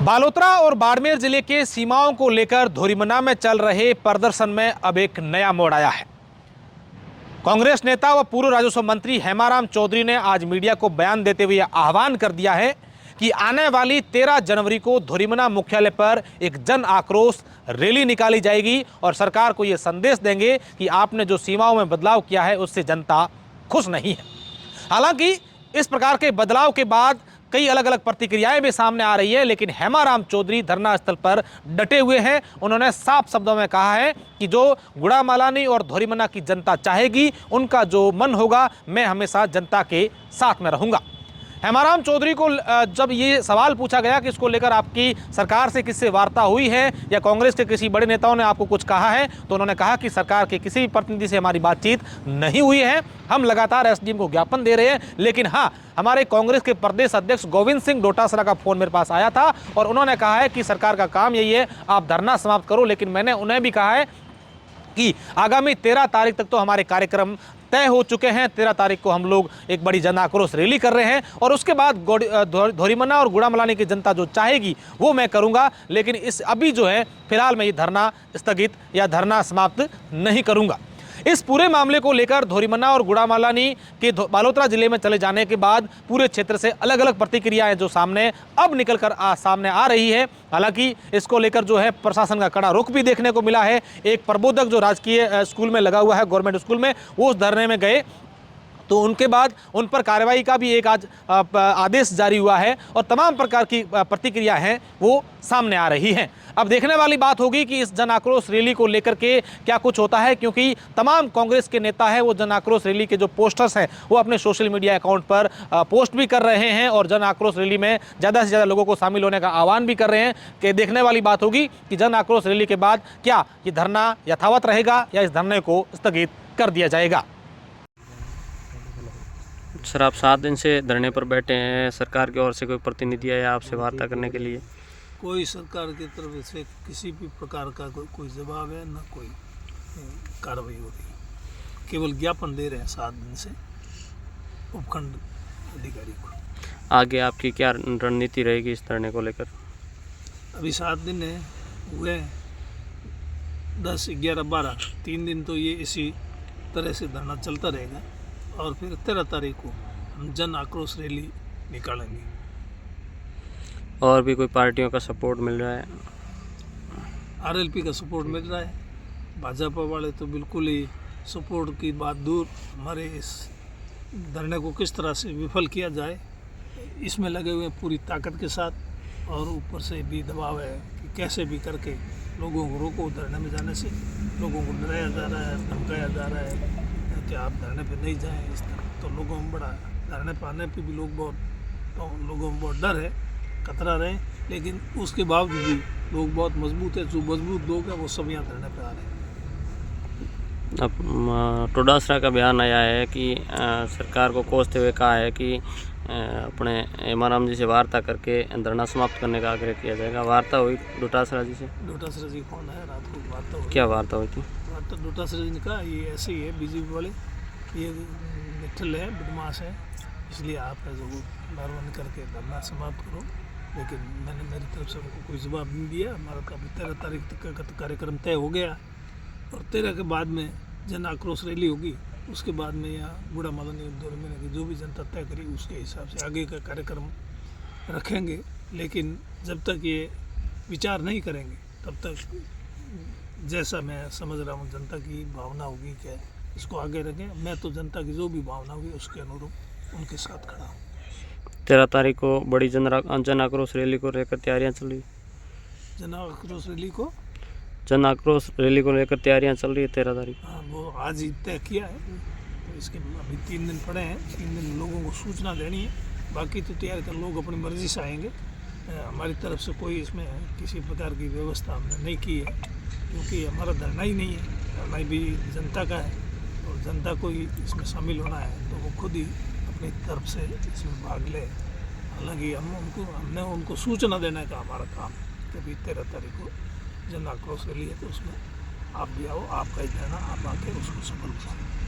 बालोतरा और बाड़मेर जिले के सीमाओं को लेकर धोरीमन्ना में चल रहे प्रदर्शन में अब एक नया मोड़ आया है। कांग्रेस नेता व पूर्व राजस्व मंत्री हेमाराम चौधरी ने आज मीडिया को बयान देते हुए आह्वान कर दिया है कि आने वाली 13 जनवरी को धोरीमन्ना मुख्यालय पर एक जन आक्रोश रैली निकाली जाएगी और सरकार को यह संदेश देंगे कि आपने जो सीमाओं में बदलाव किया है उससे जनता खुश नहीं है। हालांकि इस प्रकार के बदलाव के बाद कई अलग अलग प्रतिक्रियाएं भी सामने आ रही है, लेकिन हेमाराम चौधरी धरना स्थल पर डटे हुए हैं। उन्होंने साफ शब्दों में कहा है कि जो गुड़ामालानी और धोरीमन्ना की जनता चाहेगी, उनका जो मन होगा, मैं हमेशा जनता के साथ में रहूंगा। हेमाराम चौधरी को जब ये सवाल पूछा गया कि इसको लेकर आपकी सरकार से किससे वार्ता हुई है या कांग्रेस के किसी बड़े नेताओं ने आपको कुछ कहा है, तो उन्होंने कहा कि सरकार के किसी भी प्रतिनिधि से हमारी बातचीत नहीं हुई है। हम लगातार एसडीएम को ज्ञापन दे रहे हैं, लेकिन हाँ, हमारे कांग्रेस के प्रदेश अध्यक्ष गोविंद सिंह डोटासरा का फोन मेरे पास आया था और उन्होंने कहा है कि सरकार का काम यही है, आप धरना समाप्त करो। लेकिन मैंने उन्हें भी कहा है कि आगामी 13 तारीख तक तो हमारे कार्यक्रम तय हो चुके हैं। 13 तारीख को हम लोग एक बड़ी जन आक्रोश रैली कर रहे हैं और उसके बाद धोरीमन्ना और गुड़ामालानी की जनता जो चाहेगी वो मैं करूंगा, लेकिन इस अभी जो है फिलहाल मैं ये धरना स्थगित या धरना समाप्त नहीं करूंगा। इस पूरे मामले को लेकर धोरीमन्ना और गुड़ामालानी के बालोतरा जिले में चले जाने के बाद पूरे क्षेत्र से अलग अलग प्रतिक्रियाएं जो सामने अब निकलकर सामने आ रही है। हालांकि इसको लेकर जो है प्रशासन का कड़ा रुख भी देखने को मिला है। एक प्रबोधक जो राजकीय स्कूल में लगा हुआ है, गवर्नमेंट स्कूल में, वो उस धरने में गए तो उनके बाद उन पर कार्रवाई का भी एक आज आदेश जारी हुआ है और तमाम प्रकार की प्रतिक्रिया हैं वो सामने आ रही हैं। अब देखने वाली बात होगी कि इस जन आक्रोश रैली को लेकर के क्या कुछ होता है, क्योंकि तमाम कांग्रेस के नेता हैं वो जन आक्रोश रैली के जो पोस्टर्स हैं वो अपने सोशल मीडिया अकाउंट पर पोस्ट भी कर रहे हैं और जन आक्रोश रैली में ज़्यादा से ज़्यादा लोगों को शामिल होने का आह्वान भी कर रहे हैं। कि देखने वाली बात होगी कि जन आक्रोश रैली के बाद क्या ये धरना यथावत रहेगा या इस धरने को स्थगित कर दिया जाएगा। सर, आप 7 दिन से धरने पर बैठे हैं, सरकार की ओर से कोई प्रतिनिधि आया आपसे वार्ता करने के लिए? कोई सरकार की तरफ से किसी भी प्रकार का कोई जवाब है, ना कोई कार्रवाई हो रही है। केवल ज्ञापन दे रहे हैं 7 दिन से उपखंड अधिकारी को। आगे आपकी क्या रणनीति रहेगी इस धरने को लेकर? अभी 7 दिन है हुए, 10, 11, 12, 3 दिन तो ये इसी तरह से धरना चलता रहेगा और फिर 13 तारीख को हम जन आक्रोश रैली निकालेंगे। और भी कोई पार्टियों का सपोर्ट मिल रहा है? आरएलपी का सपोर्ट मिल रहा है। भाजपा वाले तो बिल्कुल ही सपोर्ट की बात दूर, हमारे इस धरने को किस तरह से विफल किया जाए इसमें लगे हुए पूरी ताकत के साथ। और ऊपर से भी दबाव है कि कैसे भी करके लोगों को रोको धरने में जाने से। लोगों को डराया जा रहा है, धमकाया जा रहा है कि आप धरने पे नहीं जाएं। इस तरह तो लोगों में बड़ा धरने पर आने पर भी लोगों में बहुत डर है, खतरा रहे। लेकिन उसके बावजूद भी लोग बहुत मजबूत है। जो मजबूत लोग हैं वो सब यहाँ धरने पे आ रहे हैं। अब डोटासरा का बयान आया है कि सरकार को कोसते हुए कहा है कि अपने हेमाराम जी से वार्ता करके धरना समाप्त करने का आग्रह किया जाएगा। वार्ता हुई डोटासरा जी से? डोटासरा जी कौन है? रात को वार्ता हुई। क्या वार्ता हुई थी? वार्ता डोटासरा जी ने कहा ये ऐसे ही है, बीजेपी वाले ये निठल है, बदमाश है, इसलिए आप जो मेहरबानी करके धरना समाप्त करो। लेकिन मैंने मेरी तरफ से उनको कोई जवाब नहीं दिया। हमारा कभी 13 तारीख तक का कार्यक्रम तय हो गया और 13 के बाद में जन आक्रोश रैली होगी। उसके बाद में यहाँ गुड़ामालानी और धोरीमन्ना की जो भी जनता तय करी उसके हिसाब से आगे का कार्यक्रम रखेंगे। लेकिन जब तक ये विचार नहीं करेंगे तब तक जैसा मैं समझ रहा हूँ जनता की भावना होगी कि इसको आगे रखें। मैं तो जनता की जो भी भावना होगी उसके अनुरूप उनके साथ खड़ा हूँ। 13 तारीख को बड़ी जन आक्रोश रैली को लेकर तैयारियां चल रही? जन आक्रोश रैली को लेकर तैयारियां चल रही है 13 तारीख? हाँ, वो आज ही तय किया है। तो इसके अभी 3 दिन पड़े हैं, 3 दिन लोगों को सूचना देनी है। बाकी तो तैयारी कर लोग अपनी मर्जी से आएंगे। हमारी तरफ से कोई इसमें किसी प्रकार की व्यवस्था हमने नहीं की है, क्योंकि हमारा धरना ही नहीं है। धरना भी जनता का है और जनता को ही इसमें शामिल होना है, तो वो खुद ही अपनी तरफ से इसमें भाग ले। हालांकि हमने उनको सूचना देने का हमारा काम है कि अभी 13 तारीख को जन आक्रोश रैली है, तो उसमें आप भी आओ, आपका ही कहना, आप आके उसको सफल बनाओ।